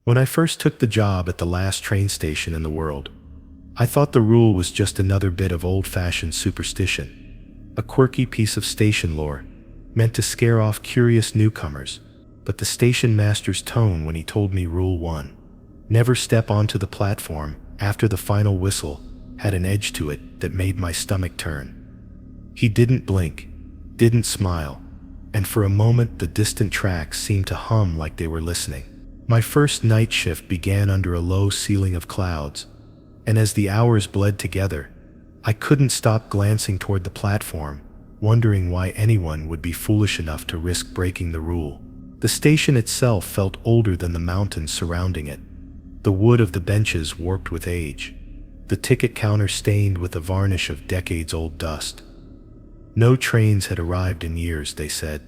When I first took the job at the last train station in the world, I thought the rule was just another bit of old-fashioned superstition, a quirky piece of station lore, meant to scare off curious newcomers. But the station master's tone when he told me Rule 1, never step onto the platform after the final whistle, had an edge to it that made my stomach turn. He didn't blink, didn't smile, and for a moment the distant tracks seemed to hum like they were listening. My first night shift began under a low ceiling of clouds, and as the hours bled together, I couldn't stop glancing toward the platform, wondering why anyone would be foolish enough to risk breaking the rule. The station itself felt older than the mountains surrounding it, the wood of the benches warped with age, the ticket counter stained with the varnish of decades-old dust. No trains had arrived in years, they said,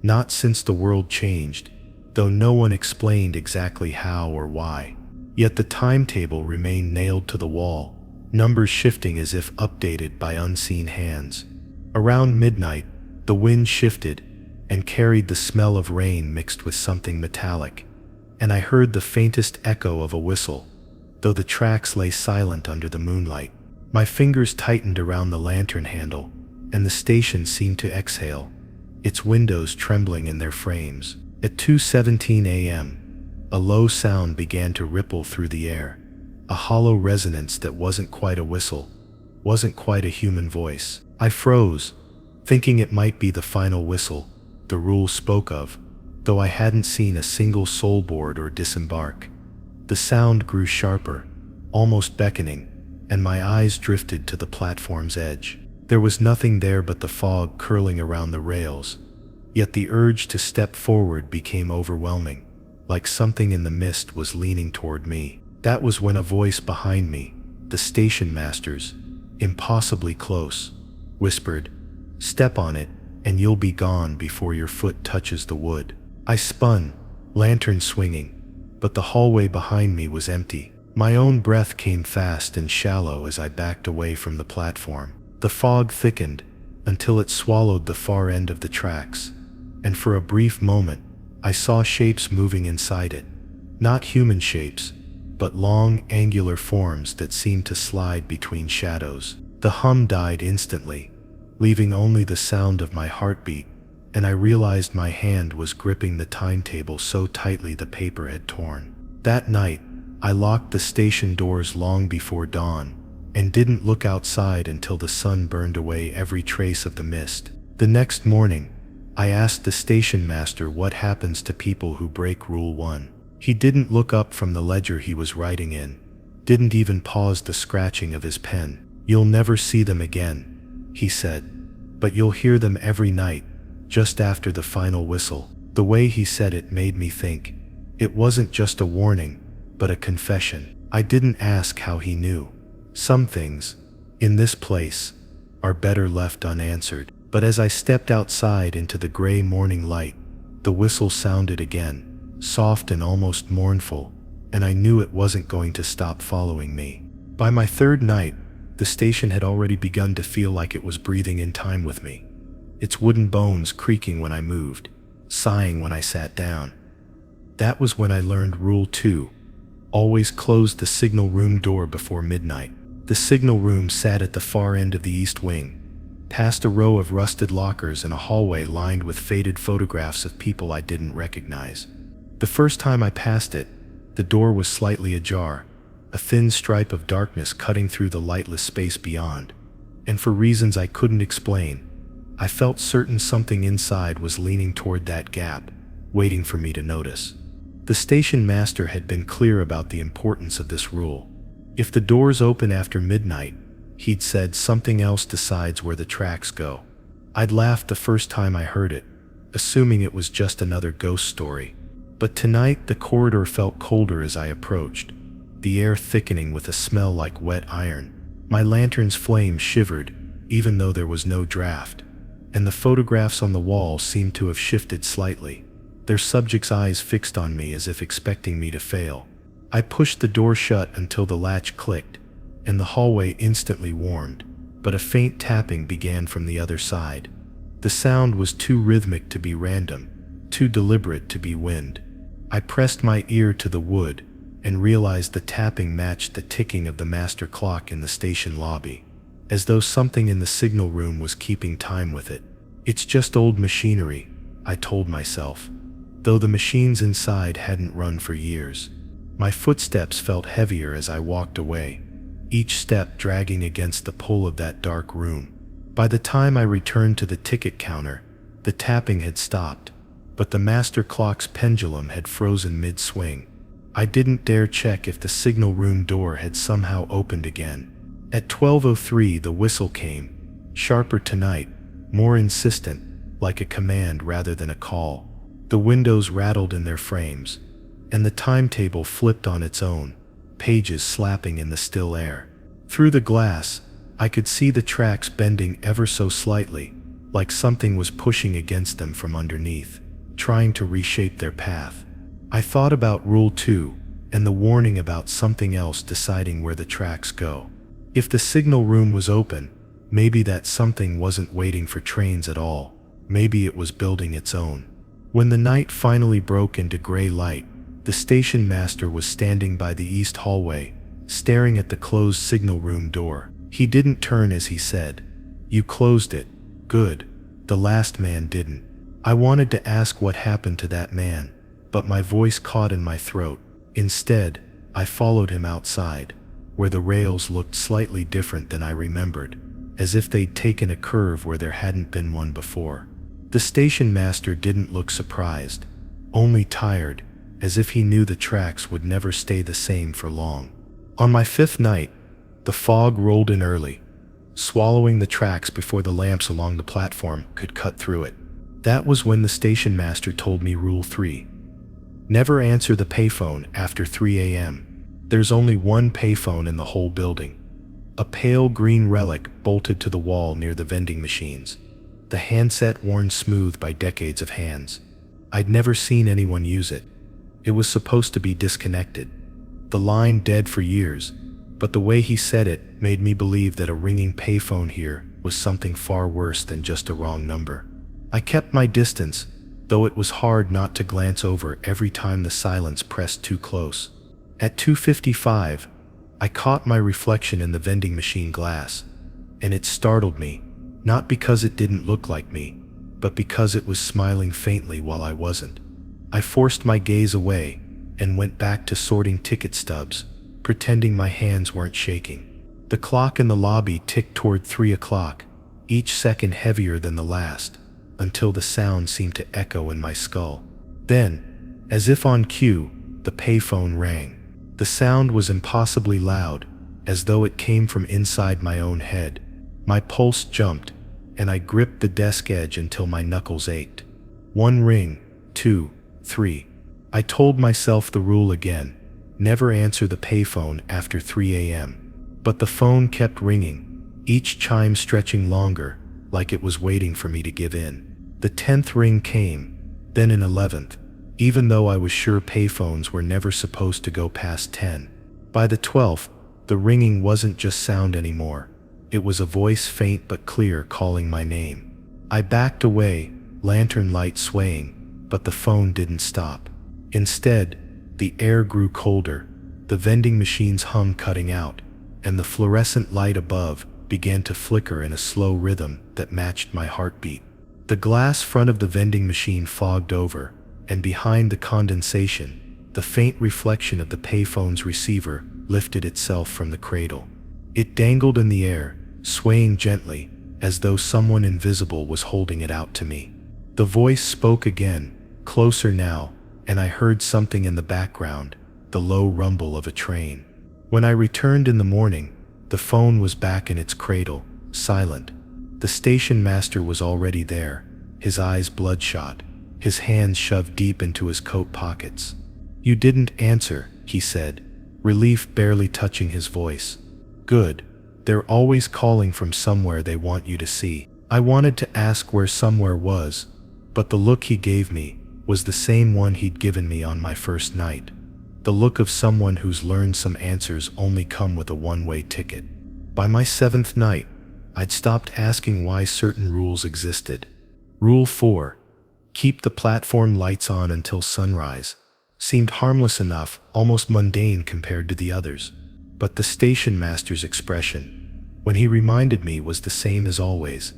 not since the world changed, though no one explained exactly how or why. Yet the timetable remained nailed to the wall, numbers shifting as if updated by unseen hands. Around midnight, the wind shifted and carried the smell of rain mixed with something metallic, and I heard the faintest echo of a whistle, though the tracks lay silent under the moonlight. My fingers tightened around the lantern handle, and the station seemed to exhale, its windows trembling in their frames. At 2:17 a.m., a low sound began to ripple through the air, a hollow resonance that wasn't quite a whistle, wasn't quite a human voice. I froze, thinking it might be the final whistle the rule spoke of, though I hadn't seen a single soul board or disembark. The sound grew sharper, almost beckoning, and my eyes drifted to the platform's edge. There was nothing there but the fog curling around the rails, yet the urge to step forward became overwhelming, like something in the mist was leaning toward me. That was when a voice behind me, the station master's, impossibly close, whispered, "Step on it, and you'll be gone before your foot touches the wood." I spun, lantern swinging, but the hallway behind me was empty. My own breath came fast and shallow as I backed away from the platform. The fog thickened until it swallowed the far end of the tracks, and for a brief moment, I saw shapes moving inside it. Not human shapes, but long, angular forms that seemed to slide between shadows. The hum died instantly, leaving only the sound of my heartbeat, and I realized my hand was gripping the timetable so tightly the paper had torn. That night, I locked the station doors long before dawn, and didn't look outside until the sun burned away every trace of the mist. The next morning, I asked the station master what happens to people who break Rule 1. He didn't look up from the ledger he was writing in, didn't even pause the scratching of his pen. "You'll never see them again," he said, "but you'll hear them every night, just after the final whistle." The way he said it made me think. It wasn't just a warning, but a confession. I didn't ask how he knew. Some things, in this place, are better left unanswered. But as I stepped outside into the gray morning light, the whistle sounded again, soft and almost mournful, and I knew it wasn't going to stop following me. By my third night, the station had already begun to feel like it was breathing in time with me, its wooden bones creaking when I moved, sighing when I sat down. That was when I learned Rule 2, always close the signal room door before midnight. The signal room sat at the far end of the east wing, past a row of rusted lockers and a hallway lined with faded photographs of people I didn't recognize. The first time I passed it, the door was slightly ajar, a thin stripe of darkness cutting through the lightless space beyond, and for reasons I couldn't explain, I felt certain something inside was leaning toward that gap, waiting for me to notice. The station master had been clear about the importance of this rule. If the doors open after midnight, he'd said, something else decides where the tracks go. I'd laughed the first time I heard it, assuming it was just another ghost story. But tonight the corridor felt colder as I approached, the air thickening with a smell like wet iron. My lantern's flame shivered, even though there was no draft, and the photographs on the wall seemed to have shifted slightly, their subjects' eyes fixed on me as if expecting me to fail. I pushed the door shut until the latch clicked, and the hallway instantly warmed, but a faint tapping began from the other side. The sound was too rhythmic to be random, too deliberate to be wind. I pressed my ear to the wood and realized the tapping matched the ticking of the master clock in the station lobby, as though something in the signal room was keeping time with it. It's just old machinery, I told myself, though the machines inside hadn't run for years. My footsteps felt heavier as I walked away, each step dragging against the pull of that dark room. By the time I returned to the ticket counter, the tapping had stopped, but the master clock's pendulum had frozen mid-swing. I didn't dare check if the signal room door had somehow opened again. At 12:03 the whistle came, sharper tonight, more insistent, like a command rather than a call. The windows rattled in their frames, and the timetable flipped on its own, pages slapping in the still air. Through the glass, I could see the tracks bending ever so slightly, like something was pushing against them from underneath, trying to reshape their path. I thought about Rule 2 and the warning about something else deciding where the tracks go. If the signal room was open, maybe that something wasn't waiting for trains at all. Maybe it was building its own. When the night finally broke into gray light, the station master was standing by the east hallway, staring at the closed signal room door. He didn't turn as he said, "You closed it. Good. The last man didn't." I wanted to ask what happened to that man, but my voice caught in my throat. Instead, I followed him outside, where the rails looked slightly different than I remembered, as if they'd taken a curve where there hadn't been one before. The station master didn't look surprised, only tired, as if he knew the tracks would never stay the same for long. On my fifth night, the fog rolled in early, swallowing the tracks before the lamps along the platform could cut through it. That was when the station master told me Rule 3. Never answer the payphone after 3 a.m. There's only one payphone in the whole building. A pale green relic bolted to the wall near the vending machines, the handset worn smooth by decades of hands. I'd never seen anyone use it. It was supposed to be disconnected, the line dead for years, but the way he said it made me believe that a ringing payphone here was something far worse than just a wrong number. I kept my distance, though it was hard not to glance over every time the silence pressed too close. At 2:55, I caught my reflection in the vending machine glass, and it startled me, not because it didn't look like me, but because it was smiling faintly while I wasn't. I forced my gaze away and went back to sorting ticket stubs, pretending my hands weren't shaking. The clock in the lobby ticked toward 3 o'clock, each second heavier than the last, until the sound seemed to echo in my skull. Then, as if on cue, the payphone rang. The sound was impossibly loud, as though it came from inside my own head. My pulse jumped, and I gripped the desk edge until my knuckles ached. 1 ring, 2, 3. I told myself the rule again, never answer the payphone after 3 a.m. But the phone kept ringing, each chime stretching longer, like it was waiting for me to give in. The 10th ring came, then an 11th, even though I was sure payphones were never supposed to go past 10. By the 12th, the ringing wasn't just sound anymore. It was a voice faint but clear calling my name. I backed away, lantern light swaying, but the phone didn't stop. Instead, the air grew colder, the vending machines hum cutting out, and the fluorescent light above began to flicker in a slow rhythm that matched my heartbeat. The glass front of the vending machine fogged over, and behind the condensation, the faint reflection of the payphone's receiver lifted itself from the cradle. It dangled in the air, swaying gently, as though someone invisible was holding it out to me. The voice spoke again, closer now, and I heard something in the background, the low rumble of a train. When I returned in the morning, the phone was back in its cradle, silent. The station master was already there, his eyes bloodshot, his hands shoved deep into his coat pockets. "You didn't answer," he said, relief barely touching his voice. "Good. They're always calling from somewhere they want you to see." I wanted to ask where somewhere was, but the look he gave me was the same one he'd given me on my first night. The look of someone who's learned some answers only come with a one-way ticket. By my 7th night, I'd stopped asking why certain rules existed. Rule 4. Keep the platform lights on until sunrise. seemed harmless enough, almost mundane compared to the others. But the station master's expression, when he reminded me, was the same as always.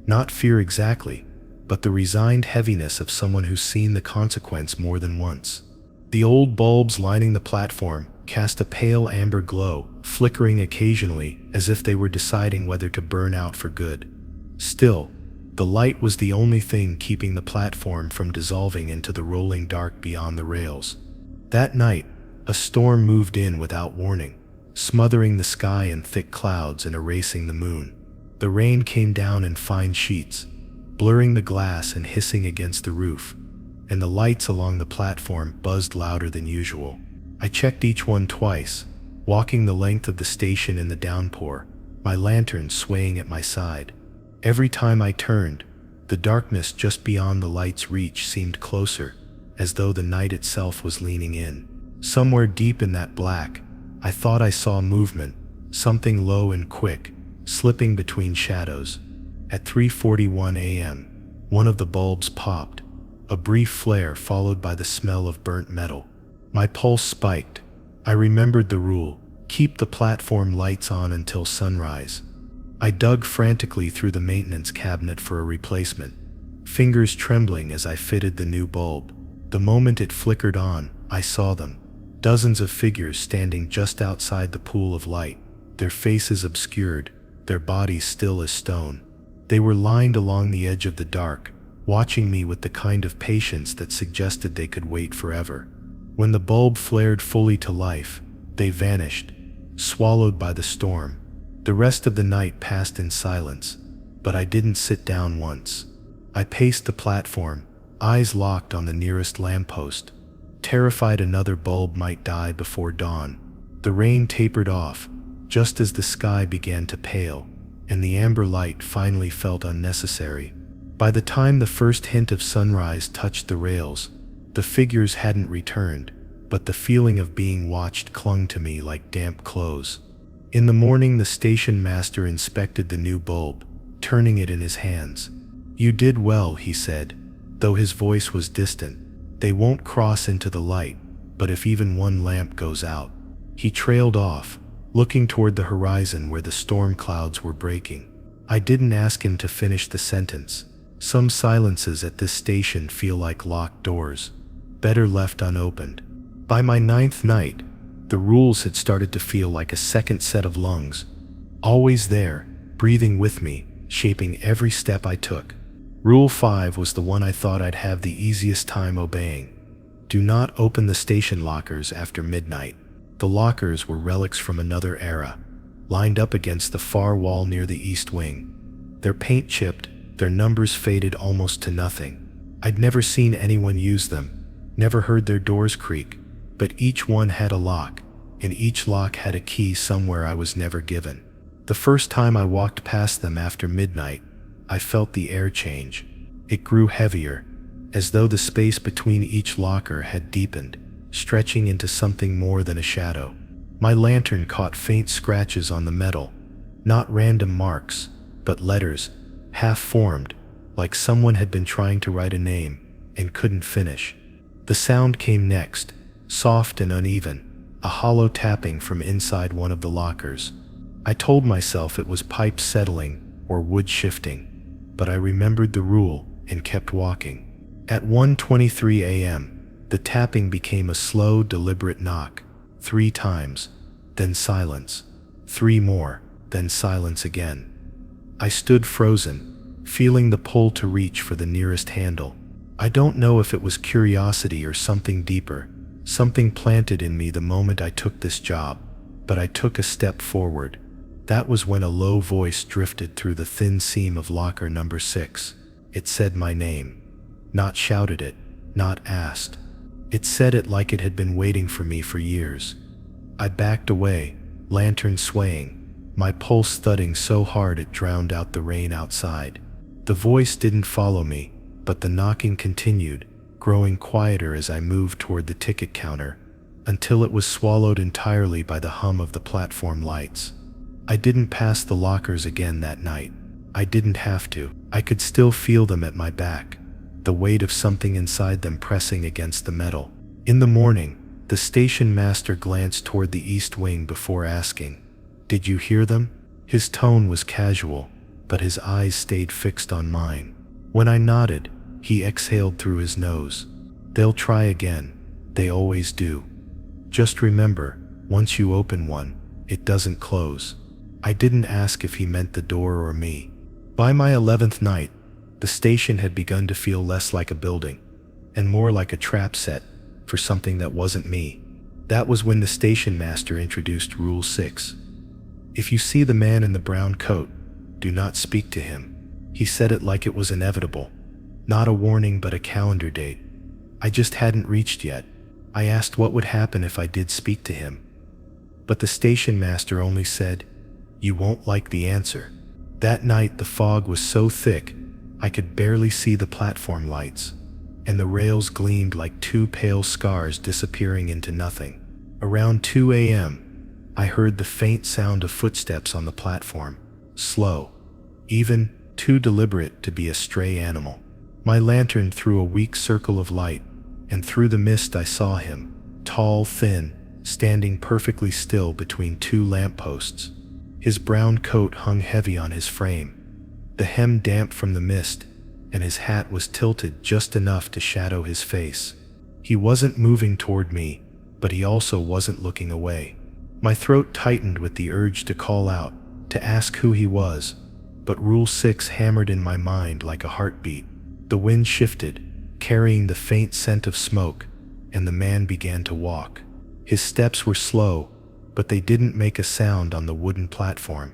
Not fear exactly, but the resigned heaviness of someone who's seen the consequence more than once. The old bulbs lining the platform cast a pale amber glow, flickering occasionally as if they were deciding whether to burn out for good. Still, the light was the only thing keeping the platform from dissolving into the rolling dark beyond the rails. That night, a storm moved in without warning, smothering the sky in thick clouds and erasing the moon. The rain came down in fine sheets, blurring the glass and hissing against the roof, and the lights along the platform buzzed louder than usual. I checked each one twice, walking the length of the station in the downpour, my lantern swaying at my side. Every time I turned, the darkness just beyond the light's reach seemed closer, as though the night itself was leaning in. Somewhere deep in that black, I thought I saw movement, something low and quick, slipping between shadows. At 3:41 a.m., one of the bulbs popped, a brief flare followed by the smell of burnt metal. My pulse spiked. I remembered the rule: keep the platform lights on until sunrise. I dug frantically through the maintenance cabinet for a replacement, fingers trembling as I fitted the new bulb. The moment it flickered on, I saw them. Dozens of figures standing just outside the pool of light, their faces obscured, their bodies still as stone. They were lined along the edge of the dark, watching me with the kind of patience that suggested they could wait forever. When the bulb flared fully to life, they vanished, swallowed by the storm. The rest of the night passed in silence, but I didn't sit down once. I paced the platform, eyes locked on the nearest lamppost, terrified another bulb might die before dawn. The rain tapered off, just as the sky began to pale, and the amber light finally felt unnecessary. By the time the first hint of sunrise touched the rails, the figures hadn't returned, but the feeling of being watched clung to me like damp clothes. In the morning, the station master inspected the new bulb, turning it in his hands. "You did well," he said, though his voice was distant. "They won't cross into the light, but if even one lamp goes out." He trailed off, looking toward the horizon where the storm clouds were breaking. I didn't ask him to finish the sentence. Some silences at this station feel like locked doors, better left unopened. By my 9th night, the rules had started to feel like a second set of lungs, always there, breathing with me, shaping every step I took. Rule 5 was the one I thought I'd have the easiest time obeying. Do not open the station lockers after midnight. The lockers were relics from another era, lined up against the far wall near the east wing. Their paint chipped, their numbers faded almost to nothing. I'd never seen anyone use them, never heard their doors creak, but each one had a lock, and each lock had a key somewhere I was never given. The first time I walked past them after midnight, I felt the air change. It grew heavier, as though the space between each locker had deepened, stretching into something more than a shadow. My lantern caught faint scratches on the metal, not random marks, but letters, half-formed, like someone had been trying to write a name and couldn't finish. The sound came next, soft and uneven, a hollow tapping from inside one of the lockers. I told myself it was pipes settling or wood shifting, but I remembered the rule and kept walking. At 1:23 a.m., the tapping became a slow, deliberate knock, 3 times, then silence, 3 more, then silence again. I stood frozen, feeling the pull to reach for the nearest handle. I don't know if it was curiosity or something deeper, something planted in me the moment I took this job, but I took a step forward. That was when a low voice drifted through the thin seam of locker number 6. It said my name. Not shouted it, not asked. It said it like it had been waiting for me for years. I backed away, lantern swaying, my pulse thudding so hard it drowned out the rain outside. The voice didn't follow me, but the knocking continued, growing quieter as I moved toward the ticket counter, until it was swallowed entirely by the hum of the platform lights. I didn't pass the lockers again that night. I didn't have to. I could still feel them at my back, the weight of something inside them pressing against the metal. In the morning, the station master glanced toward the east wing before asking, "Did you hear them?" His tone was casual, but his eyes stayed fixed on mine. When I nodded, he exhaled through his nose. "They'll try again. They always do. Just remember, once you open one, it doesn't close." I didn't ask if he meant the door or me. By my 11th night, the station had begun to feel less like a building, and more like a trap set for something that wasn't me. That was when the station master introduced Rule 6. If you see the man in the brown coat, do not speak to him. He said it like it was inevitable. Not a warning, but a calendar date. I just hadn't reached yet. I asked what would happen if I did speak to him. But the station master only said, "You won't like the answer." That night the fog was so thick, I could barely see the platform lights, and the rails gleamed like two pale scars disappearing into nothing. Around 2 a.m., I heard the faint sound of footsteps on the platform, slow, even too deliberate to be a stray animal. My lantern threw a weak circle of light, and through the mist I saw him, tall, thin, standing perfectly still between two lampposts. His brown coat hung heavy on his frame, the hem damp from the mist, and his hat was tilted just enough to shadow his face. He wasn't moving toward me, but he also wasn't looking away. My throat tightened with the urge to call out, to ask who he was, but Rule 6 hammered in my mind like a heartbeat. The wind shifted, carrying the faint scent of smoke, and the man began to walk. His steps were slow, but they didn't make a sound on the wooden platform.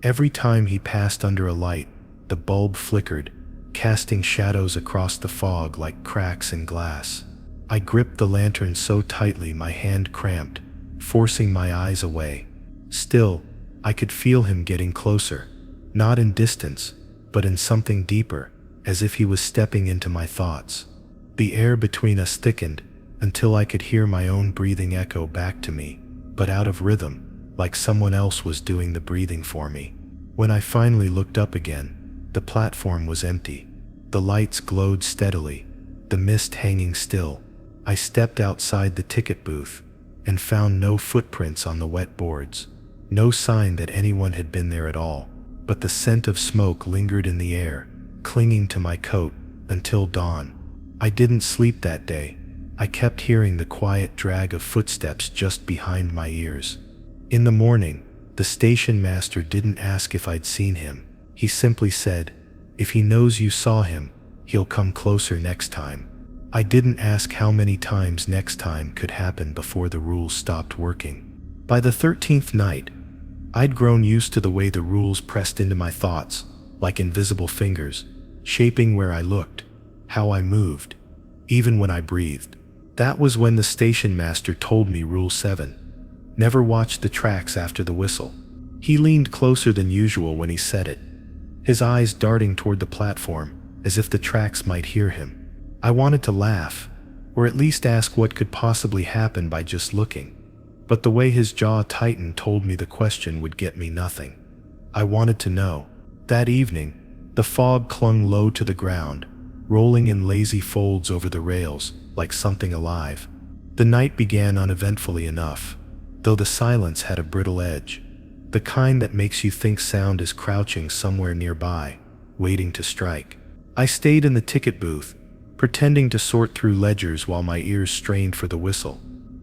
Every time he passed under a light, the bulb flickered, casting shadows across the fog like cracks in glass. I gripped the lantern so tightly my hand cramped, forcing my eyes away. Still, I could feel him getting closer, not in distance, but in something deeper, as if he was stepping into my thoughts. The air between us thickened, until I could hear my own breathing echo back to me, but out of rhythm, like someone else was doing the breathing for me. When I finally looked up again, the platform was empty. The lights glowed steadily, the mist hanging still. I stepped outside the ticket booth and found no footprints on the wet boards, no sign that anyone had been there at all, but the scent of smoke lingered in the air, clinging to my coat until dawn. I didn't sleep that day. I kept hearing the quiet drag of footsteps just behind my ears. In the morning, the station master didn't ask if I'd seen him. He simply said, "If he knows you saw him, he'll come closer next time." I didn't ask how many times next time could happen before the rules stopped working. By the 13th night, I'd grown used to the way the rules pressed into my thoughts, like invisible fingers, shaping where I looked, how I moved, even when I breathed. That was when the station master told me Rule 7. Never watch the tracks after the whistle. He leaned closer than usual when he said it, his eyes darting toward the platform, as if the tracks might hear him. I wanted to laugh, or at least ask what could possibly happen by just looking, but the way his jaw tightened told me the question would get me nothing. I wanted to know. That evening, the fog clung low to the ground, rolling in lazy folds over the rails, like something alive. The night began uneventfully enough, though the silence had a brittle edge, the kind that makes you think sound is crouching somewhere nearby, waiting to strike. I stayed in the ticket booth, pretending to sort through ledgers while my ears strained for the whistle.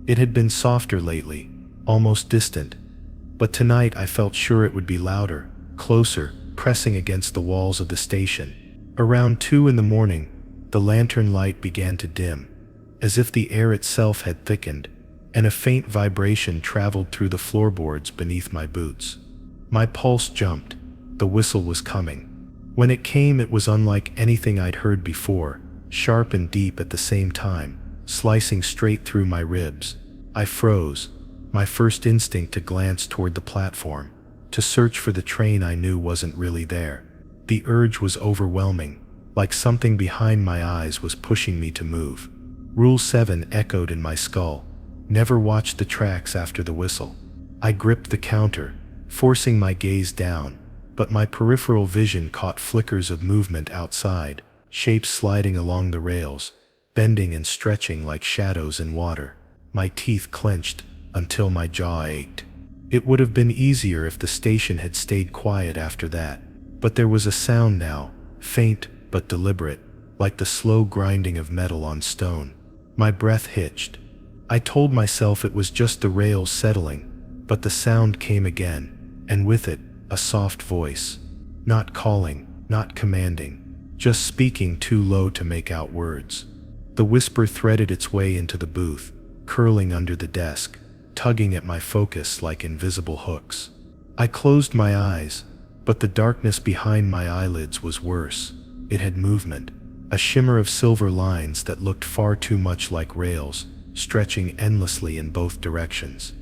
It had been softer lately, almost distant, but tonight I felt sure it would be louder, closer, pressing against the walls of the station. Around 2 in the morning, the lantern light began to dim, as if the air itself had thickened, and a faint vibration traveled through the floorboards beneath my boots. My pulse jumped. The whistle was coming. When it came, it was unlike anything I'd heard before, sharp and deep at the same time, slicing straight through my ribs. I froze, my first instinct to glance toward the platform, to search for the train I knew wasn't really there. The urge was overwhelming, like something behind my eyes was pushing me to move. Rule 7 echoed in my skull. Never watch the tracks after the whistle. I gripped the counter, forcing my gaze down, but my peripheral vision caught flickers of movement outside, shapes sliding along the rails, bending and stretching like shadows in water. My teeth clenched until my jaw ached. It would have been easier if the station had stayed quiet after that, but there was a sound now, faint but deliberate, like the slow grinding of metal on stone. My breath hitched. I told myself it was just the rails settling, but the sound came again, and with it, a soft voice. Not calling, not commanding, just speaking too low to make out words. The whisper threaded its way into the booth, curling under the desk, tugging at my focus like invisible hooks. I closed my eyes, but the darkness behind my eyelids was worse. It had movement, a shimmer of silver lines that looked far too much like rails, stretching endlessly in both directions.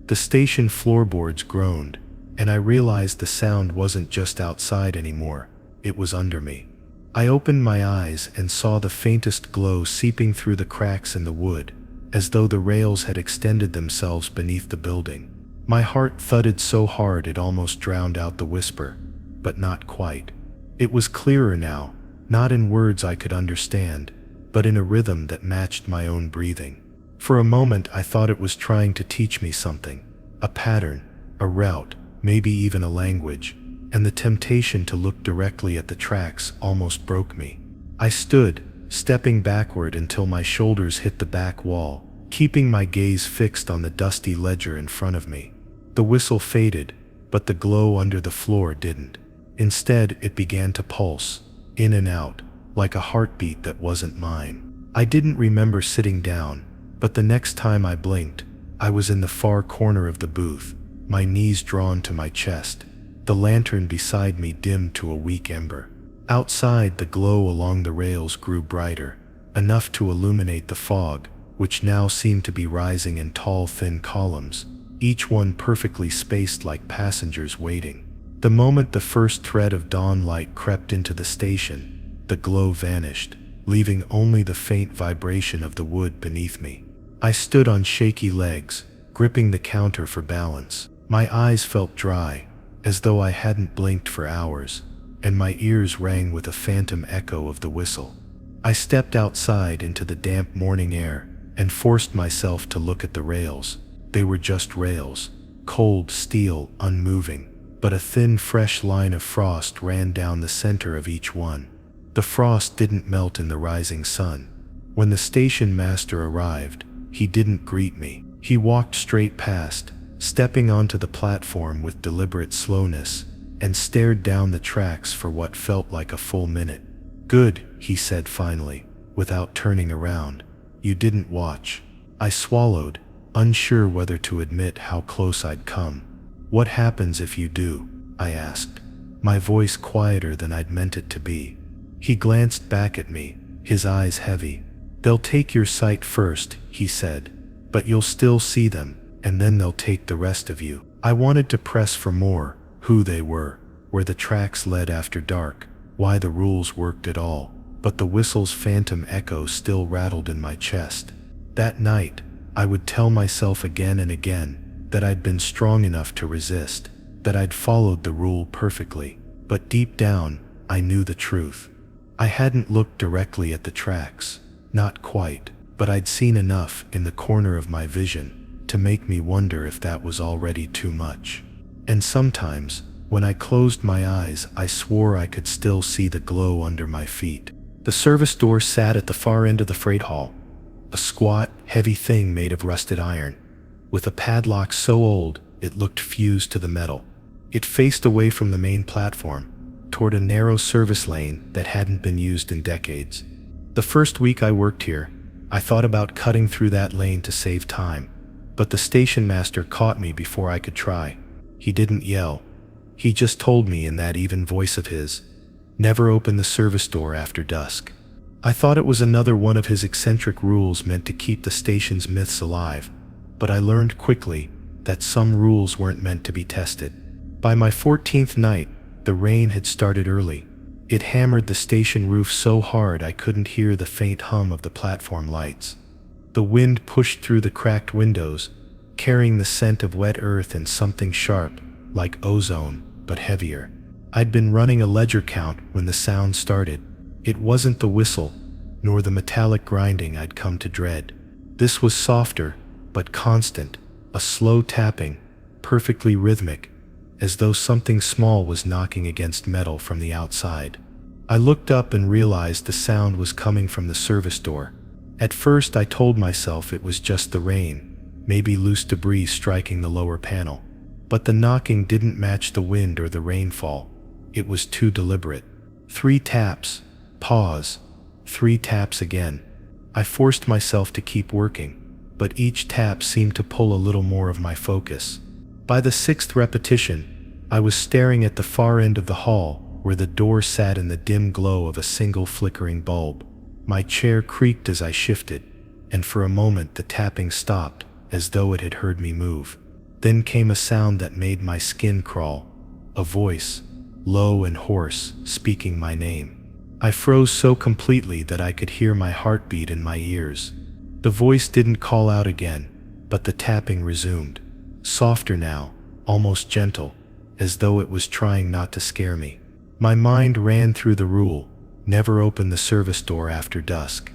The station floorboards groaned, and I realized the sound wasn't just outside anymore, it was under me. I opened my eyes and saw the faintest glow seeping through the cracks in the wood, as though the rails had extended themselves beneath the building. My heart thudded so hard it almost drowned out the whisper, but not quite. It was clearer now, not in words I could understand, but in a rhythm that matched my own breathing. For a moment I thought it was trying to teach me something, a pattern, a route, maybe even a language, and the temptation to look directly at the tracks almost broke me. I stood, stepping backward until my shoulders hit the back wall, keeping my gaze fixed on the dusty ledger in front of me. The whistle faded, but the glow under the floor didn't. Instead, it began to pulse, in and out, like a heartbeat that wasn't mine. I didn't remember sitting down, but the next time I blinked, I was in the far corner of the booth, my knees drawn to my chest, the lantern beside me dimmed to a weak ember. Outside, the glow along the rails grew brighter, enough to illuminate the fog, which now seemed to be rising in tall, thin columns, each one perfectly spaced like passengers waiting. The moment the first thread of dawn light crept into the station, the glow vanished, leaving only the faint vibration of the wood beneath me. I stood on shaky legs, gripping the counter for balance. My eyes felt dry, as though I hadn't blinked for hours, and my ears rang with a phantom echo of the whistle. I stepped outside into the damp morning air and forced myself to look at the rails. They were just rails, cold steel, unmoving, but a thin, fresh line of frost ran down the center of each one. The frost didn't melt in the rising sun. When the station master arrived, he didn't greet me. He walked straight past, stepping onto the platform with deliberate slowness, and stared down the tracks for what felt like a full minute. "Good," he said finally, without turning around. "You didn't watch." I swallowed, unsure whether to admit how close I'd come. "What happens if you do?" I asked, my voice quieter than I'd meant it to be. He glanced back at me, his eyes heavy. "They'll take your sight first," he said, "but you'll still see them, and then they'll take the rest of you." I wanted to press for more, who they were, where the tracks led after dark, why the rules worked at all, but the whistle's phantom echo still rattled in my chest. That night, I would tell myself again and again that I'd been strong enough to resist, that I'd followed the rule perfectly, but deep down, I knew the truth. I hadn't looked directly at the tracks, not quite, but I'd seen enough in the corner of my vision to make me wonder if that was already too much. And sometimes, when I closed my eyes, I swore I could still see the glow under my feet. The service door sat at the far end of the freight hall, a squat, heavy thing made of rusted iron, with a padlock so old it looked fused to the metal. It faced away from the main platform, toward a narrow service lane that hadn't been used in decades. The first week I worked here, I thought about cutting through that lane to save time, but the station master caught me before I could try. He didn't yell. He just told me in that even voice of his, never open the service door after dusk. I thought it was another one of his eccentric rules meant to keep the station's myths alive, but I learned quickly that some rules weren't meant to be tested. By my 14th night, the rain had started early. It hammered the station roof so hard I couldn't hear the faint hum of the platform lights. The wind pushed through the cracked windows, carrying the scent of wet earth and something sharp, like ozone, but heavier. I'd been running a ledger count when the sound started. It wasn't the whistle, nor the metallic grinding I'd come to dread. This was softer, but constant, a slow tapping, perfectly rhythmic, as though something small was knocking against metal from the outside. I looked up and realized the sound was coming from the service door. At first I told myself it was just the rain, maybe loose debris striking the lower panel. But the knocking didn't match the wind or the rainfall. It was too deliberate. 3 taps, pause, 3 taps again. I forced myself to keep working, but each tap seemed to pull a little more of my focus. By the 6th repetition, I was staring at the far end of the hall, where the door sat in the dim glow of a single flickering bulb. My chair creaked as I shifted, and for a moment the tapping stopped, as though it had heard me move. Then came a sound that made my skin crawl, a voice, low and hoarse, speaking my name. I froze so completely that I could hear my heartbeat in my ears. The voice didn't call out again, but the tapping resumed, softer now, almost gentle, as though it was trying not to scare me. My mind ran through the rule, never open the service door after dusk,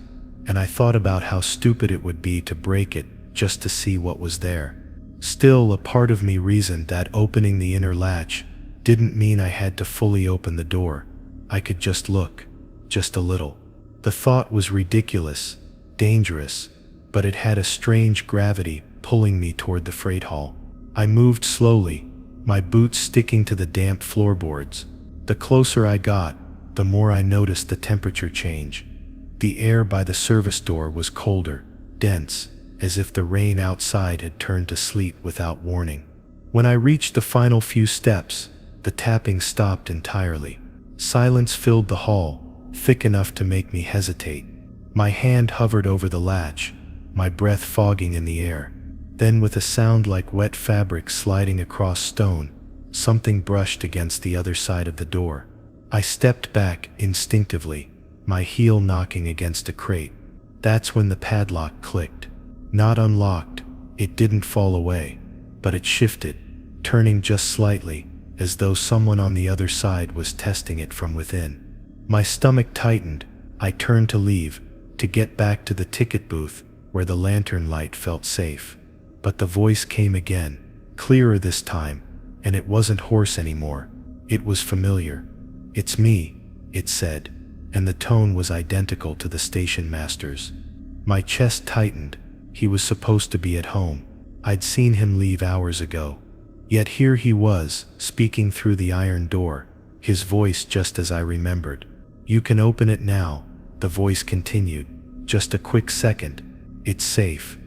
and I thought about how stupid it would be to break it just to see what was there. Still, a part of me reasoned that opening the inner latch didn't mean I had to fully open the door. I could just look, just a little. The thought was ridiculous, dangerous, but it had a strange gravity pulling me toward the freight hall. I moved slowly, my boots sticking to the damp floorboards. The closer I got, the more I noticed the temperature change. The air by the service door was colder, dense, as if the rain outside had turned to sleet without warning. When I reached the final few steps, the tapping stopped entirely. Silence filled the hall, thick enough to make me hesitate. My hand hovered over the latch, my breath fogging in the air. Then, with a sound like wet fabric sliding across stone, something brushed against the other side of the door. I stepped back instinctively, my heel knocking against a crate. That's when the padlock clicked. Not unlocked, it didn't fall away, but it shifted, turning just slightly, as though someone on the other side was testing it from within. My stomach tightened. I turned to leave, to get back to the ticket booth, where the lantern light felt safe. But the voice came again, clearer this time, and it wasn't hoarse anymore. It was familiar. "It's me," it said, and the tone was identical to the station master's. My chest tightened. He was supposed to be at home. I'd seen him leave hours ago. Yet here he was, speaking through the iron door, his voice just as I remembered. "You can open it now," the voice continued. "Just a quick second. It's safe."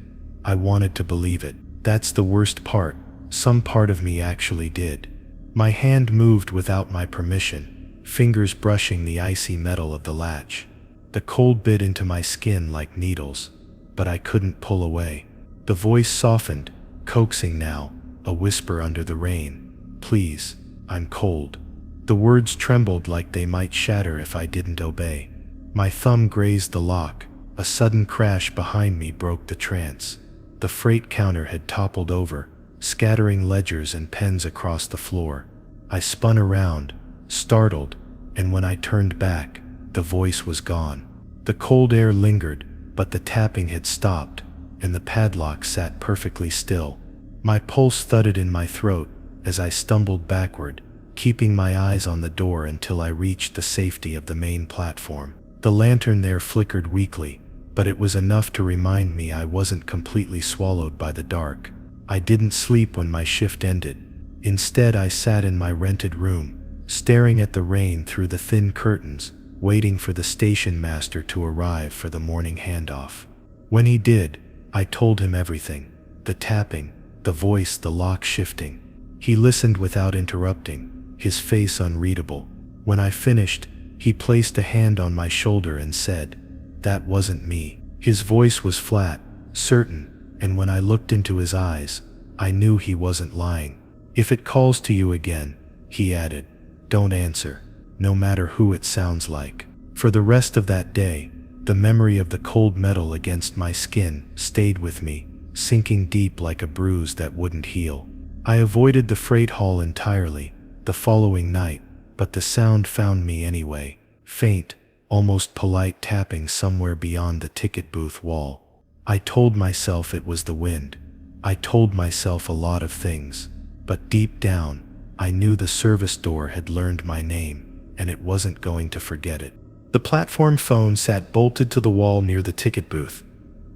I wanted to believe it. That's the worst part. Some part of me actually did. My hand moved without my permission, fingers brushing the icy metal of the latch. The cold bit into my skin like needles, but I couldn't pull away. The voice softened, coaxing now, a whisper under the rain. "Please, I'm cold." The words trembled like they might shatter if I didn't obey. My thumb grazed the lock. A sudden crash behind me broke the trance. The freight counter had toppled over, scattering ledgers and pens across the floor. I spun around, startled, and when I turned back, the voice was gone. The cold air lingered, but the tapping had stopped, and the padlock sat perfectly still. My pulse thudded in my throat as I stumbled backward, keeping my eyes on the door until I reached the safety of the main platform. The lantern there flickered weakly, but it was enough to remind me I wasn't completely swallowed by the dark. I didn't sleep when my shift ended. Instead, I sat in my rented room, staring at the rain through the thin curtains, waiting for the station master to arrive for the morning handoff. When he did, I told him everything. The tapping, the voice, the lock shifting. He listened without interrupting, his face unreadable. When I finished, he placed a hand on my shoulder and said, "That wasn't me." His voice was flat, certain, and when I looked into his eyes, I knew he wasn't lying. "If it calls to you again," he added, "don't answer, no matter who it sounds like." For the rest of that day, the memory of the cold metal against my skin stayed with me, sinking deep like a bruise that wouldn't heal. I avoided the freight hall entirely the following night, but the sound found me anyway, faint, almost polite tapping somewhere beyond the ticket booth wall. I told myself it was the wind. I told myself a lot of things, but deep down, I knew the service door had learned my name, and it wasn't going to forget it. The platform phone sat bolted to the wall near the ticket booth,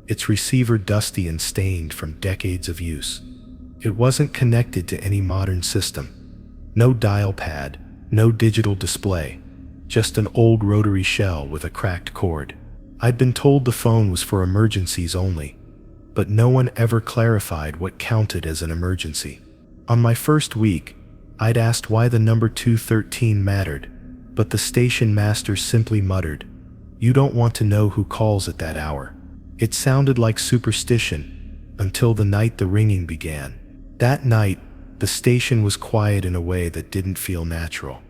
its receiver dusty and stained from decades of use. It wasn't connected to any modern system. No dial pad, no digital display, just an old rotary shell with a cracked cord. I'd been told the phone was for emergencies only, but no one ever clarified what counted as an emergency. On my first week, I'd asked why the number 213 mattered, but the station master simply muttered, "You don't want to know who calls at that hour." It sounded like superstition, until the night the ringing began. That night, the station was quiet in a way that didn't feel natural.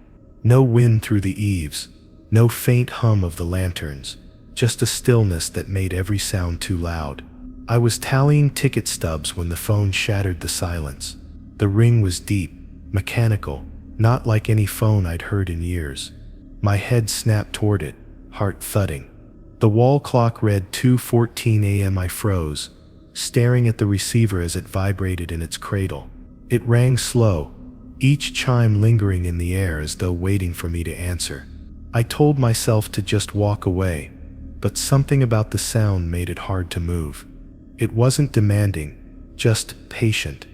No wind through the eaves, no faint hum of the lanterns, just a stillness that made every sound too loud. I was tallying ticket stubs when the phone shattered the silence. The ring was deep, mechanical, not like any phone I'd heard in years. My head snapped toward it, heart thudding. The wall clock read 2:14 a.m. I froze, staring at the receiver as it vibrated in its cradle. It rang slow, each chime lingering in the air as though waiting for me to answer. I told myself to just walk away, but something about the sound made it hard to move. It wasn't demanding, just patient,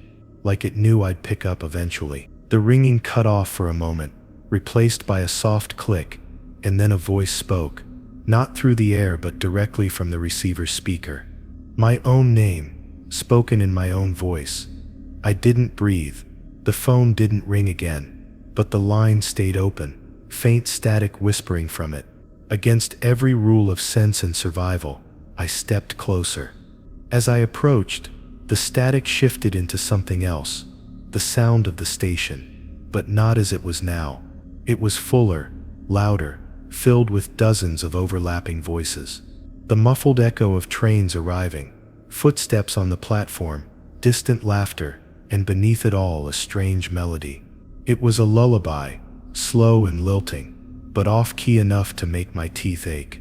like it knew I'd pick up eventually. The ringing cut off for a moment, replaced by a soft click, and then a voice spoke, not through the air but directly from the receiver's speaker. My own name, spoken in my own voice. I didn't breathe. The phone didn't ring again, but the line stayed open, faint static whispering from it. Against every rule of sense and survival, I stepped closer. As I approached, the static shifted into something else, the sound of the station, but not as it was now. It was fuller, louder, filled with dozens of overlapping voices. The muffled echo of trains arriving, footsteps on the platform, distant laughter, and beneath it all a strange melody. It was a lullaby, slow and lilting, but off-key enough to make my teeth ache.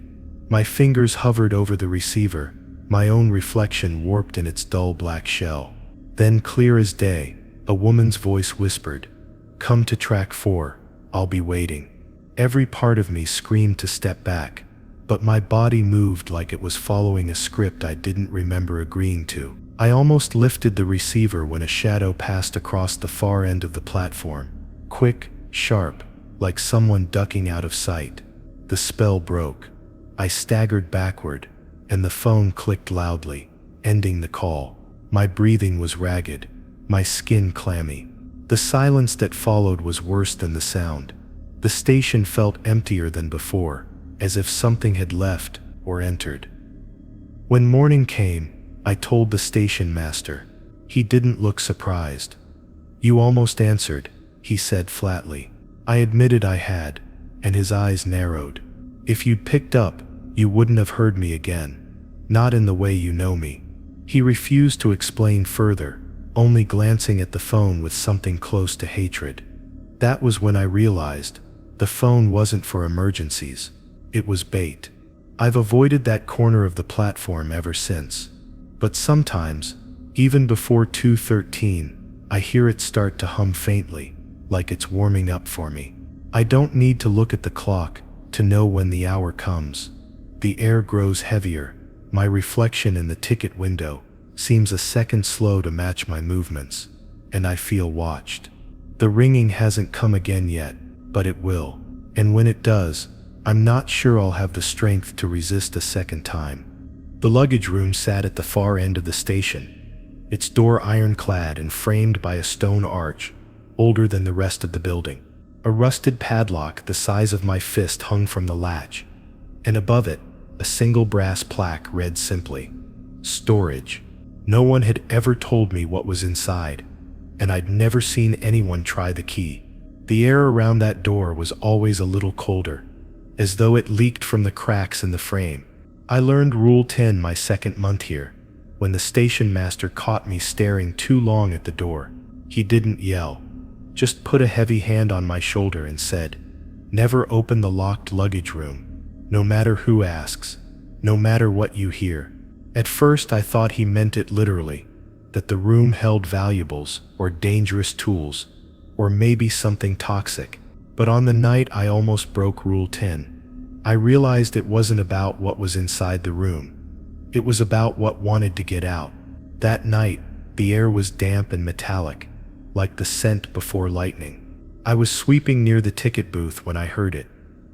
My fingers hovered over the receiver, my own reflection warped in its dull black shell. Then, clear as day, a woman's voice whispered, "Come to track 4, I'll be waiting." Every part of me screamed to step back, but my body moved like it was following a script I didn't remember agreeing to. I almost lifted the receiver when a shadow passed across the far end of the platform. Quick, sharp, like someone ducking out of sight. The spell broke. I staggered backward, and the phone clicked loudly, ending the call. My breathing was ragged, my skin clammy. The silence that followed was worse than the sound. The station felt emptier than before, as if something had left or entered. When morning came, I told the station master. He didn't look surprised. "You almost answered," he said flatly. I admitted I had, and his eyes narrowed. "If you'd picked up, you wouldn't have heard me again. Not in the way you know me." He refused to explain further, only glancing at the phone with something close to hatred. That was when I realized the phone wasn't for emergencies. It was bait. I've avoided that corner of the platform ever since. But sometimes, even before 2:13, I hear it start to hum faintly, like it's warming up for me. I don't need to look at the clock to know when the hour comes. The air grows heavier. My reflection in the ticket window seems a second slow to match my movements, and I feel watched. The ringing hasn't come again yet, but it will. And when it does, I'm not sure I'll have the strength to resist a second time. The luggage room sat at the far end of the station, its door ironclad and framed by a stone arch, older than the rest of the building. A rusted padlock the size of my fist hung from the latch, and above it, a single brass plaque read simply, "Storage." No one had ever told me what was inside, and I'd never seen anyone try the key. The air around that door was always a little colder, as though it leaked from the cracks in the frame. I learned Rule 10 my second month here, when the station master caught me staring too long at the door. He didn't yell, just put a heavy hand on my shoulder and said, "Never open the locked luggage room. no matter who asks, no matter what you hear. At first I thought he meant it literally, that the room held valuables or dangerous tools, or maybe something toxic. But on the night I almost broke Rule 10, I realized it wasn't about what was inside the room. It was about what wanted to get out. That night, the air was damp and metallic, like the scent before lightning. I was sweeping near the ticket booth when I heard it,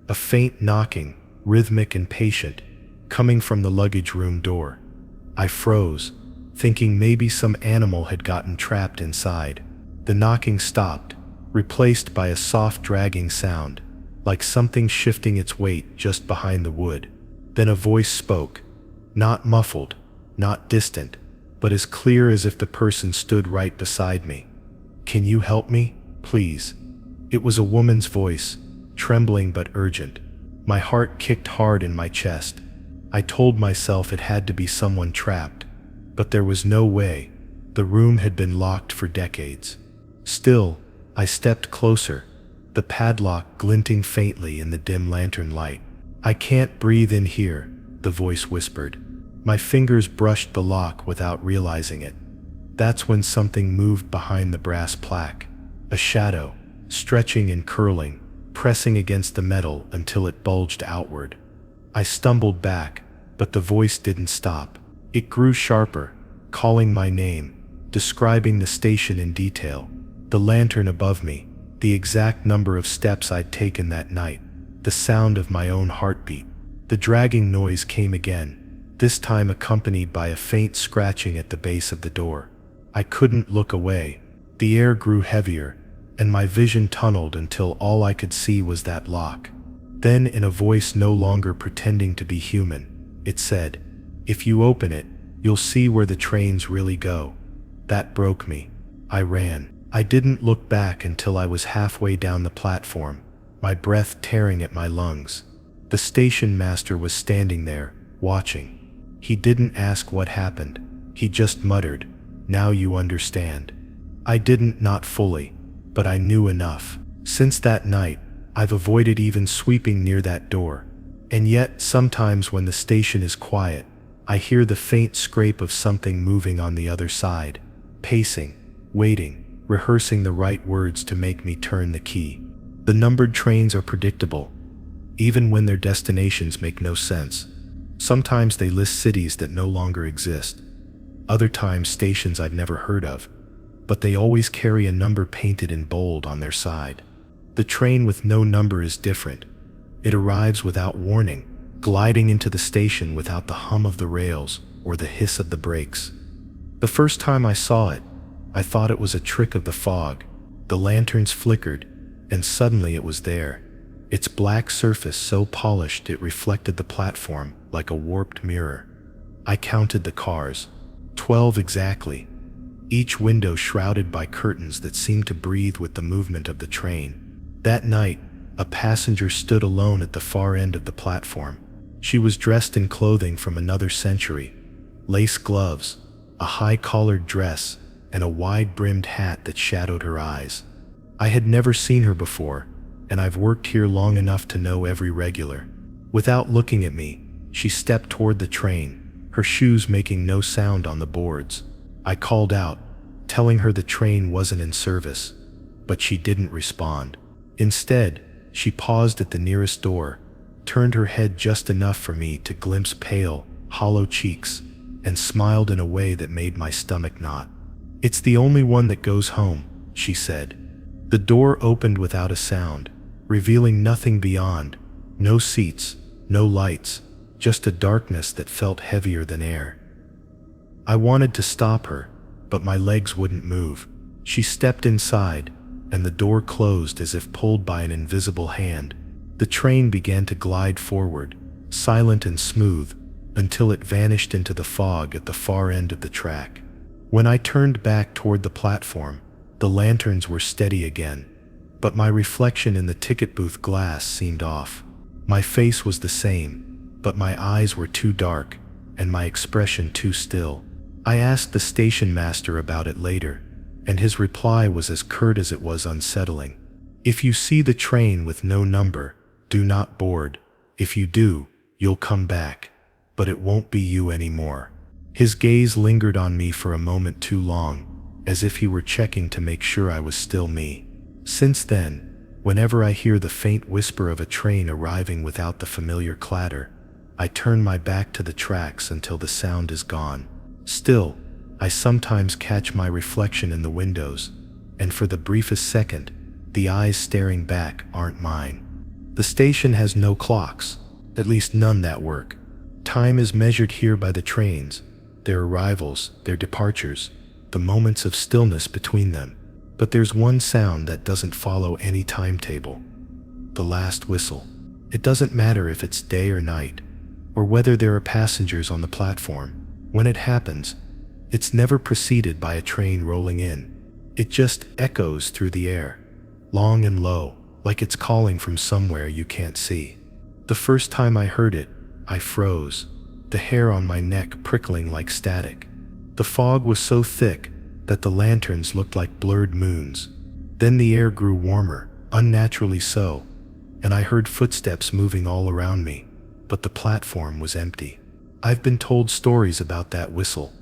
a faint knocking, rhythmic and patient, coming from the luggage room door. I froze, thinking maybe some animal had gotten trapped inside. The knocking stopped, replaced by a soft dragging sound, like something shifting its weight just behind the wood. Then a voice spoke, not muffled, not distant, but as clear as if the person stood right beside me. "Can you help me, please?" It was a woman's voice, trembling but urgent. My heart kicked hard in my chest. I told myself it had to be someone trapped, but there was no way. The room had been locked for decades. Still, I stepped closer, the padlock glinting faintly in the dim lantern light. "I can't breathe in here," the voice whispered. My fingers brushed the lock without realizing it. That's when something moved behind the brass plaque. A shadow, stretching and curling, pressing against the metal until it bulged outward. I stumbled back, but the voice didn't stop. It grew sharper, calling my name, describing the station in detail, the lantern above me, the exact number of steps I'd taken that night, the sound of my own heartbeat. The dragging noise came again, this time accompanied by a faint scratching at the base of the door. I couldn't look away. The air grew heavier, and my vision tunneled until all I could see was that lock. Then, in a voice no longer pretending to be human, it said, "If you open it, you'll see where the trains really go." That broke me. I ran. I didn't look back until I was halfway down the platform, my breath tearing at my lungs. The station master was standing there, watching. He didn't ask what happened. He just muttered, "Now you understand." I didn't, not fully, but I knew enough. Since that night, I've avoided even sweeping near that door. And yet, sometimes when the station is quiet, I hear the faint scrape of something moving on the other side, pacing, waiting, rehearsing the right words to make me turn the key. The numbered trains are predictable, even when their destinations make no sense. Sometimes they list cities that no longer exist. Other times stations I've never heard of, but they always carry a number painted in bold on their side. The train with no number is different. It arrives without warning, gliding into the station without the hum of the rails or the hiss of the brakes. The first time I saw it, I thought it was a trick of the fog. The lanterns flickered, and suddenly it was there. Its black surface so polished it reflected the platform like a warped mirror. I counted the cars, 12 exactly, each window shrouded by curtains that seemed to breathe with the movement of the train. That night, a passenger stood alone at the far end of the platform. She was dressed in clothing from another century, lace gloves, a high-collared dress, and a wide-brimmed hat that shadowed her eyes. I had never seen her before, and I've worked here long enough to know every regular. Without looking at me, she stepped toward the train, her shoes making no sound on the boards. I called out, telling her the train wasn't in service, but she didn't respond. Instead, she paused at the nearest door, turned her head just enough for me to glimpse pale, hollow cheeks, and smiled in a way that made my stomach knot. "It's the only one that goes home," she said. The door opened without a sound, revealing nothing beyond, no seats, no lights, just a darkness that felt heavier than air. I wanted to stop her, but my legs wouldn't move. She stepped inside, and the door closed as if pulled by an invisible hand. The train began to glide forward, silent and smooth, until it vanished into the fog at the far end of the track. When I turned back toward the platform, the lanterns were steady again, but my reflection in the ticket booth glass seemed off. My face was the same, but my eyes were too dark, and my expression too still. I asked the station master about it later, and his reply was as curt as it was unsettling. "If you see the train with no number, do not board. If you do, you'll come back, but it won't be you anymore." His gaze lingered on me for a moment too long, as if he were checking to make sure I was still me. Since then, whenever I hear the faint whisper of a train arriving without the familiar clatter, I turn my back to the tracks until the sound is gone. Still, I sometimes catch my reflection in the windows, and for the briefest second, the eyes staring back aren't mine. The station has no clocks, at least none that work. Time is measured here by the trains, their arrivals, their departures, the moments of stillness between them. But there's one sound that doesn't follow any timetable: the last whistle. It doesn't matter if it's day or night, or whether there are passengers on the platform. When it happens, it's never preceded by a train rolling in. It just echoes through the air, long and low, like it's calling from somewhere you can't see. The first time I heard it, I froze, the hair on my neck prickling like static. The fog was so thick that the lanterns looked like blurred moons. Then the air grew warmer, unnaturally so, and I heard footsteps moving all around me, but the platform was empty. I've been told stories about that whistle.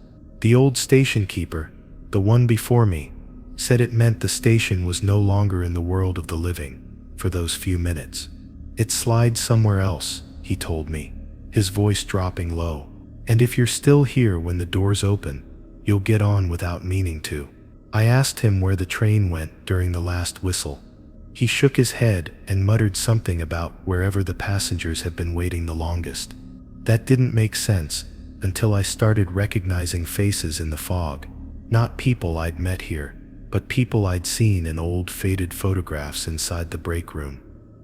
The old station keeper, the one before me, said it meant the station was no longer in the world of the living for those few minutes. "It slides somewhere else," he told me, his voice dropping low. "And if you're still here when the doors open, you'll get on without meaning to." I asked him where the train went during the last whistle. He shook his head and muttered something about wherever the passengers had been waiting the longest. That didn't make sense until I started recognizing faces in the fog. Not people I'd met here, but people I'd seen in old faded photographs inside the break room.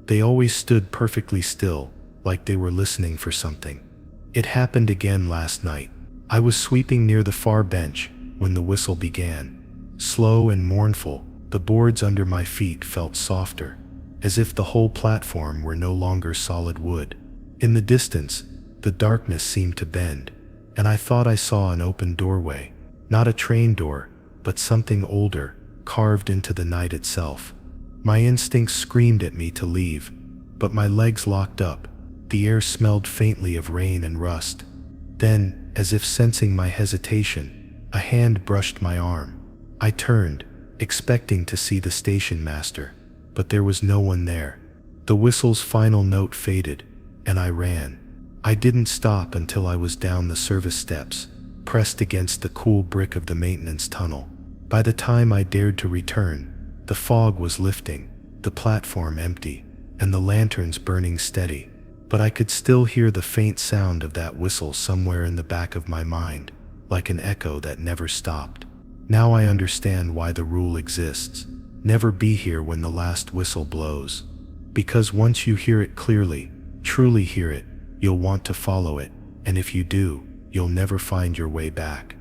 They always stood perfectly still, like they were listening for something. It happened again last night. I was sweeping near the far bench when the whistle began. Slow and mournful, the boards under my feet felt softer, as if the whole platform were no longer solid wood. In the distance, the darkness seemed to bend, and I thought I saw an open doorway. Not a train door, but something older, carved into the night itself. My instincts screamed at me to leave, but my legs locked up. The air smelled faintly of rain and rust. Then, as if sensing my hesitation, a hand brushed my arm. I turned, expecting to see the station master, but there was no one there. The whistle's final note faded, and I ran. I didn't stop until I was down the service steps, pressed against the cool brick of the maintenance tunnel. By the time I dared to return, the fog was lifting, the platform empty, and the lanterns burning steady. But I could still hear the faint sound of that whistle somewhere in the back of my mind, like an echo that never stopped. Now I understand why the rule exists: never be here when the last whistle blows. Because once you hear it clearly, truly hear it, you'll want to follow it, and if you do, you'll never find your way back.